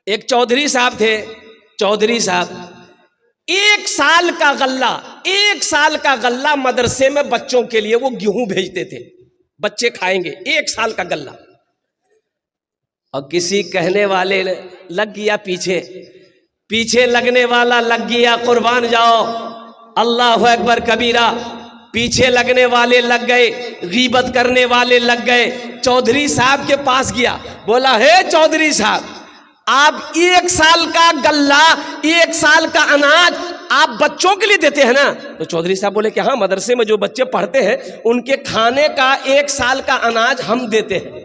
ایک چودھری صاحب تھے، چودھری صاحب 1 سال کا غلہ، 1 سال کا غلہ مدرسے میں بچوں کے لیے وہ گیہوں بھیجتے تھے، بچے کھائیں گے 1 سال کا غلہ. اور کسی کہنے والے لگ گیا پیچھے لگنے والا لگ گیا، قربان جاؤ، اللہ اکبر کبیرہ، پیچھے لگنے والے لگ گئے، غیبت کرنے والے لگ گئے. چودھری صاحب کے پاس گیا، بولا ہے چودھری صاحب، آپ 1 سال کا غلہ، 1 سال کا اناج آپ بچوں کے لیے دیتے ہیں نا؟ تو چودھری صاحب بولے کہ ہاں، مدرسے میں جو بچے پڑھتے ہیں ان کے کھانے کا 1 سال کا اناج ہم دیتے ہیں.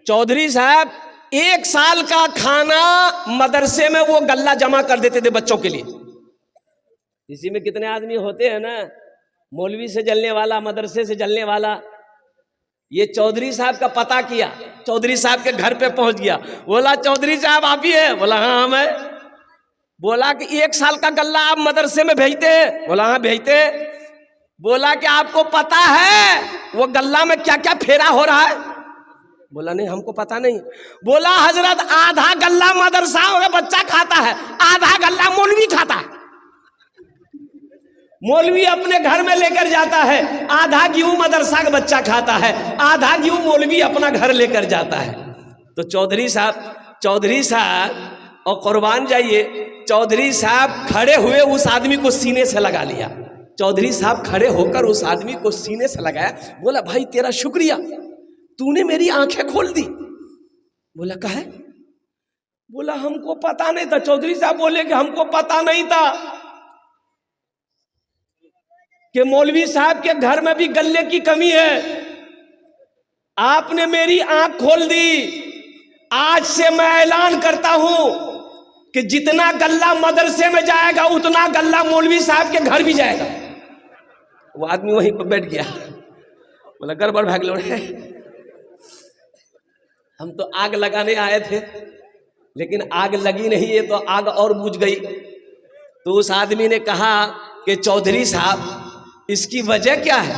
چودھری صاحب 1 سال کا کھانا مدرسے میں وہ غلہ جمع کر دیتے تھے بچوں کے لیے. اسی میں کتنے آدمی ہوتے ہیں نا، مولوی سے جلنے والا، مدرسے سے جلنے والا. یہ چودھری صاحب کا پتہ کیا، چودھری صاحب کے گھر پہ پہنچ گیا، بولا چودھری صاحب آپ ہی ہیں؟ بولا ہاں ہم ہیں. بولا کہ 1 سال کا غلہ آپ مدرسے میں بھیجتے ہیں؟ بولا ہاں بھیجتے. بولا کہ آپ کو پتہ ہے وہ غلہ میں کیا کیا پھیرا ہو رہا ہے؟ بولا نہیں، ہم کو پتہ نہیں. بولا حضرت آدھا غلہ مدرسہ کا بچہ کھاتا ہے، آدھا غلہ مولوی کھاتا ہے. مولوی اپنے گھر میں لے کر جاتا ہے، آدھا گیہوں مدرسہ کا بچہ کھاتا ہے، آدھا گیہوں مولوی اپنا گھر لے کر جاتا ہے. تو چودھری صاحب اور قربان جائیے، چودھری صاحب کھڑے ہوئے اس آدمی کو سینے سے لگا لیا. چودھری صاحب کھڑے ہو کر اس آدمی کو سینے سے لگایا، بولا بھائی تیرا شکریہ، تو نے میری آنکھیں کھول دی. بولا کہے؟ بولا ہم کو پتا نہیں تھا. چودھری صاحب بولے کہ ہم کو پتا نہیں تھا کہ مولوی صاحب کے گھر میں بھی غلے کی کمی ہے. آپ نے میری آنکھ کھول دی. آج سے میں اعلان کرتا ہوں کہ جتنا غلہ مدرسے میں جائے گا اتنا غلہ مولوی صاحب کے گھر بھی جائے گا. وہ آدمی وہیں پہ بیٹھ گیا، بولا گڑبڑ بھاگ لو رہے، ہم تو آگ لگانے آئے تھے لیکن آگ لگی نہیں ہے، تو آگ اور بجھ گئی. تو اس آدمی نے کہا کہ چودھری صاحب اس کی وجہ کیا ہے؟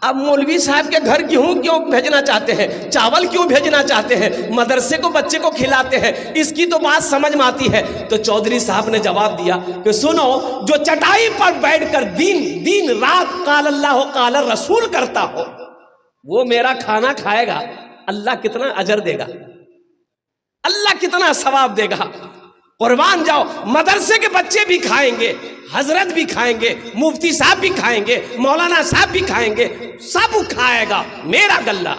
اب مولوی صاحب کے گھر گیہوں کیوں بھیجنا چاہتے ہیں، چاول کیوں بھیجنا چاہتے ہیں، مدرسے کو بچے کو کھلاتے ہیں، اس کی تو بات سمجھ میں آتی ہے. تو چودھری صاحب نے جواب دیا کہ سنو، جو چٹائی پر بیٹھ کر دن رات قال اللہ قال رسول کرتا ہو وہ میرا کھانا کھائے گا، اللہ کتنا اجر دے گا، اللہ کتنا ثواب دے گا. قربان جاؤ، مدرسے کے بچے بھی کھائیں گے، حضرت بھی کھائیں گے، مفتی صاحب بھی کھائیں گے، مولانا صاحب بھی کھائیں گے، سب کھائے گا میرا غلہ.